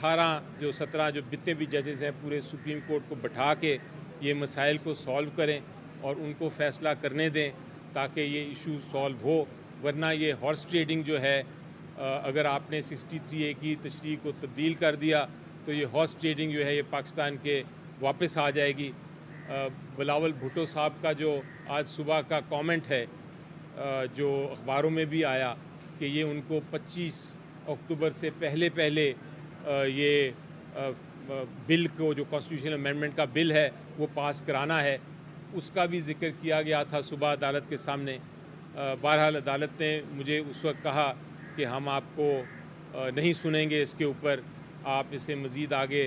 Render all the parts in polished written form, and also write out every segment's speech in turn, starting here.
18 जो 17 जो जितने भी जजेस हैं पूरे सुप्रीम कोर्ट को बैठा के ये मसाइल को सॉल्व करें और उनको फ़ैसला करने दें ताकि ये इशू सॉल्व हो। वरना ये हॉर्स ट्रेडिंग जो है, अगर आपने 63A की तशरीह को तब्दील कर दिया तो ये हॉर्स ट्रेडिंग जो है ये पाकिस्तान के वापस आ जाएगी। बिलावल भुट्टो साहब का जो आज सुबह का कमेंट है, जो अखबारों में भी आया कि ये उनको 25 अक्टूबर से पहले ये बिल को, जो कॉन्स्टिट्यूशनल अमेंडमेंट का बिल है, वो पास कराना है, उसका भी जिक्र किया गया था सुबह अदालत के सामने। बहरहाल अदालत ने मुझे उस वक्त कहा कि हम आपको नहीं सुनेंगे, इसके ऊपर आप इसे मज़ीद आगे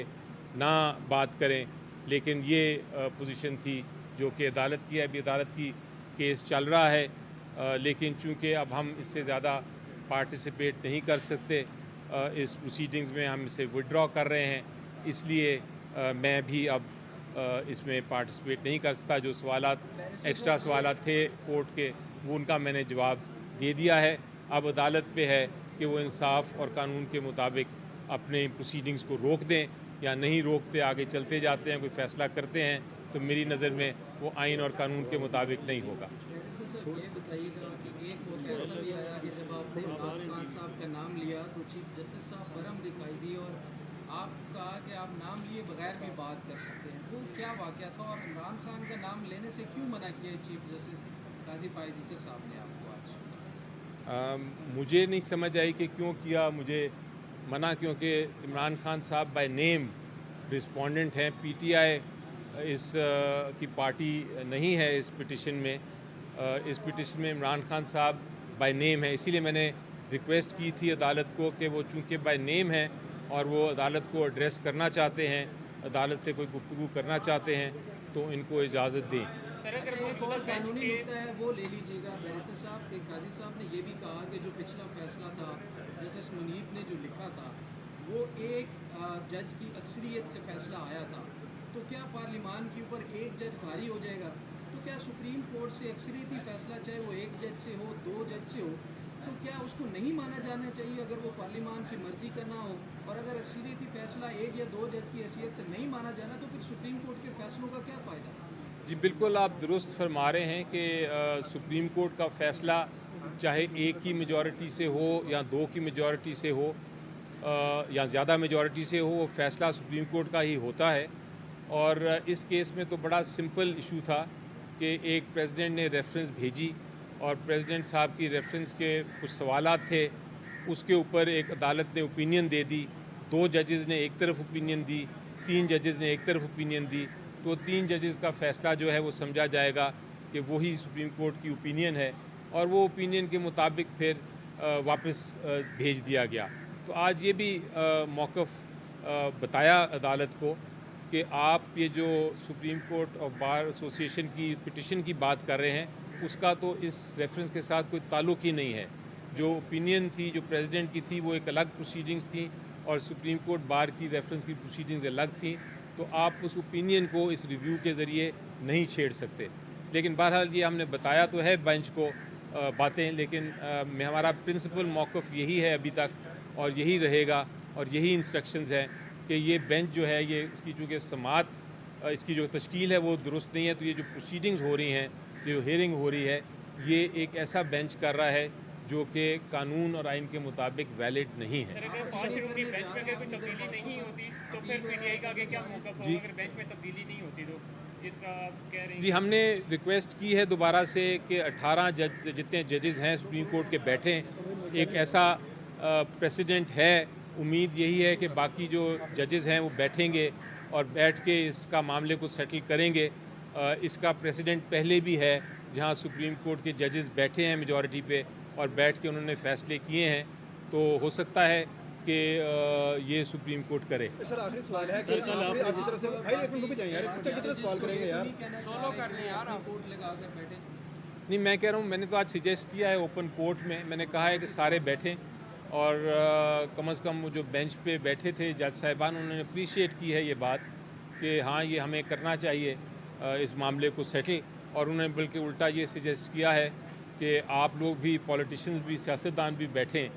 ना बात करें। लेकिन ये पोजीशन थी जो कि अदालत की है। अभी अदालत की केस चल रहा है, लेकिन चूँकि अब हम इससे ज़्यादा पार्टिसिपेट नहीं कर सकते इस प्रोसीडिंग्स में, हम इसे विड्रॉ कर रहे हैं, इसलिए मैं भी अब इसमें पार्टिसिपेट नहीं कर सकता। जो सवालात एक्स्ट्रा सवालात थे कोर्ट के, वो उनका मैंने जवाब दे दिया है। अब अदालत पे है कि वो इंसाफ और कानून के मुताबिक अपने प्रोसीडिंग्स को रोक दें या नहीं रोकते, आगे चलते जाते हैं, कोई फ़ैसला करते हैं तो मेरी नज़र में वो आइन और कानून के मुताबिक नहीं होगा। ये बताइएगा कि एक वक्त ऐसा भी आया कि जब आपने इमरान खान साहब का नाम लिया तो चीफ जस्टिस साहब बरम दिखाई दी और आप कहा कि आप नाम लिए बगैर भी बात कर सकते हैं। वो क्या वाक़या था और इमरान खान का नाम लेने से क्यों मना किया चीफ जस्टिस काजी फायज़ साहब ने आपको आज? मुझे नहीं समझ आई कि क्यों किया मुझे मना, क्योंकि इमरान खान साहब बाय नेम रिस्पोंडेंट हैं। पीटीआई इस की पार्टी नहीं है इस पिटिशन में। इस पिटिशन में इमरान खान साहब बाय नेम है, इसीलिए मैंने रिक्वेस्ट की थी अदालत को कि वो चूँकि बाय नेम है और वो अदालत को एड्रेस करना चाहते हैं, अदालत से कोई गुफ्तगू करना चाहते हैं, तो इनको इजाज़त दें। एक और कानूनी मुद्दा है वो ले लीजिएगा बैरिस्टर साहब के। काजी साहब ने ये भी कहा कि जो पिछला फैसला था जस्टिस मुनीब ने जो लिखा था वो एक जज की अक्सरियत से फैसला आया था, तो क्या पार्लिमान के ऊपर एक जज भारी हो जाएगा? तो क्या सुप्रीम कोर्ट से अक्सरियती फैसला, चाहे वो एक जज से हो, दो जज से हो, तो क्या उसको नहीं माना जाना चाहिए अगर वो पार्लिमान की मर्जी का ना हो? और अगर अक्सरियती फैसला एक या दो जज की हैसियत से नहीं माना जाना तो फिर सुप्रीम कोर्ट के फैसलों का क्या फ़ायदा? जी बिल्कुल, आप दुरुस्त फरमा रहे हैं कि सुप्रीम कोर्ट का फ़ैसला चाहे एक की मेजॉरिटी से हो या दो की मेजॉरिटी से हो या ज़्यादा मेजॉरिटी से हो, वो फ़ैसला सुप्रीम कोर्ट का ही होता है। और इस केस में तो बड़ा सिंपल इशू था कि एक प्रेसिडेंट ने रेफरेंस भेजी और प्रेसिडेंट साहब की रेफरेंस के कुछ सवालात थे, उसके ऊपर एक अदालत ने ओपिनियन दे दी। दो जजेस ने एक तरफ ओपिनियन दी, तीन जजेस ने एक तरफ ओपिनियन दी, तो तीन जजेस का फ़ैसला जो है वो समझा जाएगा कि वही सुप्रीम कोर्ट की ओपिनियन है और वो ओपिनियन के मुताबिक फिर वापस भेज दिया गया। तो आज ये भी मौक़िफ़ बताया अदालत को कि आप ये जो supreme court of bar association की पिटिशन की बात कर रहे हैं, उसका तो इस रेफरेंस के साथ कोई ताल्लुक़ ही नहीं है। जो ओपिनियन थी, जो प्रेसिडेंट की थी, वो एक अलग प्रोसीडिंग्स थी और सुप्रीम कोर्ट बार की रेफरेंस की प्रोसीडिंग्स अलग थी। तो आप उस ओपिनियन को इस रिव्यू के ज़रिए नहीं छेड़ सकते। लेकिन बहरहाल ये हमने बताया तो है बेंच को बातें, लेकिन हमारा प्रिंसिपल मौक़िफ़ यही है अभी तक और यही रहेगा और यही इंस्ट्रक्शंस हैं कि ये बेंच जो है, ये इसकी चूँकि समात इसकी जो तश्कील है वो दुरुस्त नहीं है, तो ये जो प्रोसीडिंग्स हो रही हैं, जो हियरिंग हो रही है, ये एक ऐसा बेंच कर रहा है जो कि कानून और आइन के मुताबिक वैलिड नहीं है। जी हमने रिक्वेस्ट की है दोबारा से कि 18 जज जितने जजेस हैं सुप्रीम कोर्ट के बैठें। एक ऐसा प्रेसिडेंट है, उम्मीद यही है कि बाकी जो जजेस हैं वो बैठेंगे और बैठ के इसका मामले को सेटल करेंगे। इसका प्रेसिडेंट पहले भी है जहां सुप्रीम कोर्ट के जजेस बैठे हैं मेजॉरिटी पे और बैठ के उन्होंने फैसले किए हैं, तो हो सकता है कि ये सुप्रीम कोर्ट करे। सर आखिरी सवाल है कि आपकी तरफ से भाई एक मिनट रुक जाएं यार, कितना सवाल करेंगे यार, सोलो कर लें यार, आप कोर्ट लगा कर बैठे। नहीं, मैं कह रहा हूँ, मैंने तो आज सजेस्ट किया है ओपन कोर्ट में, मैंने कहा है कि सारे बैठें और कम से कम जो बेंच पे बैठे थे जज साहिबान, उन्होंने अप्रिशिएट की है ये बात कि हाँ ये हमें करना चाहिए इस मामले को सेटल। और उन्होंने बल्कि उल्टा ये सजेस्ट किया है कि आप लोग भी, पॉलिटिशियंस भी, सियासतदान भी बैठें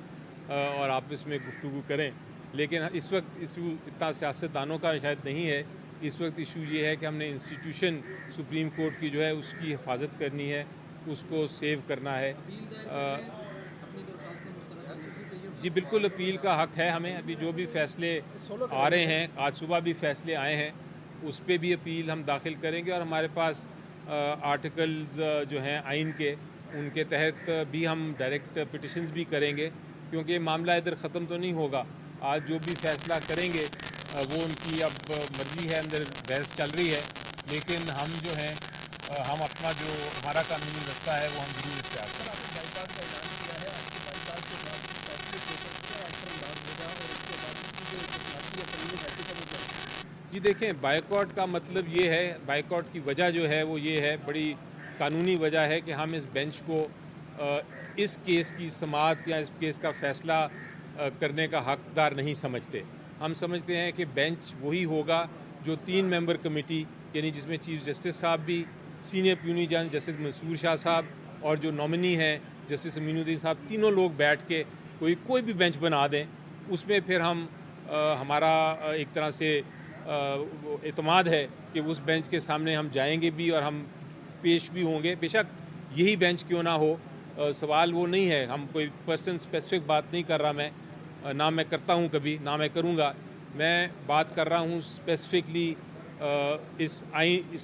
और आप इसमें गुफ्तगू करें लेकिन इस वक्त इशू इतना सियासतदानों का शायद नहीं है। इस वक्त इशू ये है कि हमने इंस्टीट्यूशन सुप्रीम कोर्ट की जो है उसकी हिफाजत करनी है, उसको सेव करना है। अपील दायर कर रहे हैं, अपनी दरख्वास्त मुस्तरद करने के लिए। जी बिल्कुल, अपील का हक है हमें। अभी जो भी फैसले आ रहे हैं, आज सुबह भी फैसले आए हैं, उस पर भी अपील हम दाखिल करेंगे और हमारे पास आर्टिकल्स जो हैं आइन के, उनके तहत भी हम डायरेक्ट पिटिशंस भी करेंगे, क्योंकि मामला इधर ख़त्म तो नहीं होगा। आज जो भी फैसला करेंगे वो उनकी अब मर्ज़ी है, अंदर बहस चल रही है, लेकिन हम जो हैं हम अपना जो हमारा कानूनी रास्ता है वो हम जरूर इख्तियार करेंगे। जी देखें, बायकॉट का मतलब ये है, बायकॉट की वजह जो है वो ये है, बड़ी कानूनी वजह है कि हम इस बेंच को इस केस की समाअत या इस केस का फ़ैसला करने का हकदार नहीं समझते। हम समझते हैं कि बेंच वही होगा जो 3 मेंबर कमेटी, यानी जिसमें चीफ जस्टिस साहब भी, सीनियर प्यूनी जज जस्टिस मंसूर शाह साहब और जो नॉमिनी हैं जस्टिस अमीनुद्दीन साहब, तीनों लोग बैठ के कोई भी बेंच बना दें। उसमें फिर हम हमारा एक तरह से एतमाद है कि उस बेंच के सामने हम जाएंगे भी और हम पेश भी होंगे, बेशक यही बेंच क्यों ना हो। सवाल वो नहीं है, हम कोई पर्सन स्पेसिफिक बात नहीं कर रहा, मैं ना मैं करता हूँ कभी, ना मैं करूँगा। मैं बात कर रहा हूँ स्पेसिफिकली इस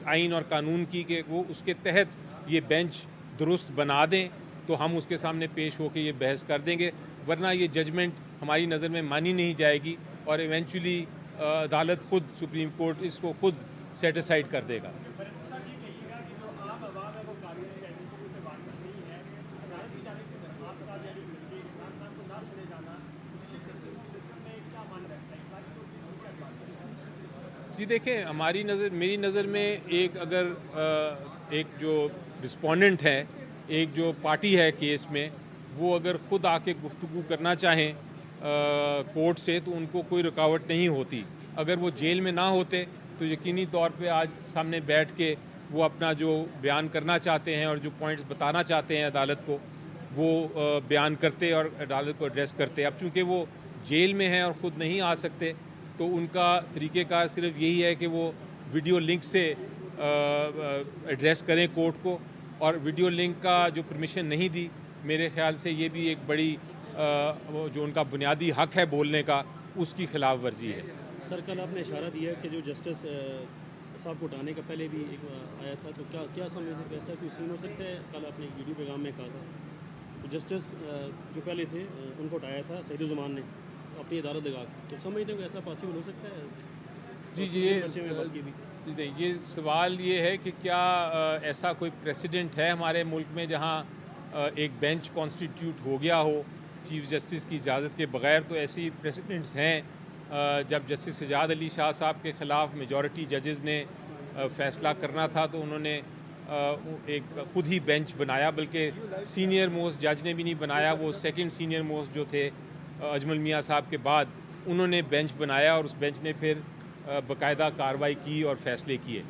आइन और कानून की कि वो उसके तहत ये बेंच दुरुस्त बना दें तो हम उसके सामने पेश होकर ये बहस कर देंगे, वरना ये जजमेंट हमारी नज़र में मानी नहीं जाएगी और इवेंचुअली अदालत खुद, सुप्रीम कोर्ट इसको खुद सेटिसाइड कर देगा। जी देखें, मेरी नज़र में एक अगर एक जो रिस्पोंडेंट है, एक जो पार्टी है केस में, वो अगर ख़ुद आके गुफ्तगू करना चाहें कोर्ट से तो उनको कोई रुकावट नहीं होती। अगर वो जेल में ना होते तो यकीनी तौर पे आज सामने बैठ के वो अपना जो बयान करना चाहते हैं और जो पॉइंट्स बताना चाहते हैं अदालत को, वो बयान करते और अदालत को एड्रेस करते। अब चूँकि वो जेल में हैं और ख़ुद नहीं आ सकते, तो उनका तरीक़ेकार सिर्फ यही है कि वो वीडियो लिंक से एड्रेस करें कोर्ट को, और वीडियो लिंक का जो परमिशन नहीं दी, मेरे ख्याल से ये भी एक बड़ी जो उनका बुनियादी हक है बोलने का, उसकी खिलाफ वर्जी है। सर, कल आपने इशारा दिया कि जो जस्टिस साहब को हटाने का पहले भी एक आया था, तो क्या समझते हैं, ऐसा कोई सीन हो सकता है? कल आपने एक वीडियो पैगाम में कहा था तो जस्टिस जो पहले थे उनको हटाया था सईदुज़्ज़मान ने अपनी अदालत लगा के, तो समझते हो ऐसा पॉसिबल हो सकता है? जी ये सवाल ये है कि क्या ऐसा कोई प्रेसिडेंट है हमारे मुल्क में जहाँ एक बेंच कॉन्स्टिट्यूट हो गया हो चीफ जस्टिस की इजाज़त के बगैर? तो ऐसी प्रेसिडेंट्स हैं। जब जस्टिस सजाद अली शाह साहब के ख़िलाफ़ मेजॉरिटी जजेस ने फ़ैसला करना था तो उन्होंने एक खुद ही बेंच बनाया, बल्कि सीनियर मोस्ट जज ने भी नहीं बनाया, वो सेकंड सीनियर मोस्ट जो थे अजमल मियाँ साहब के बाद उन्होंने बेंच बनाया और उस बेंच ने फिर बाकायदा कार्रवाई की और फ़ैसले किए।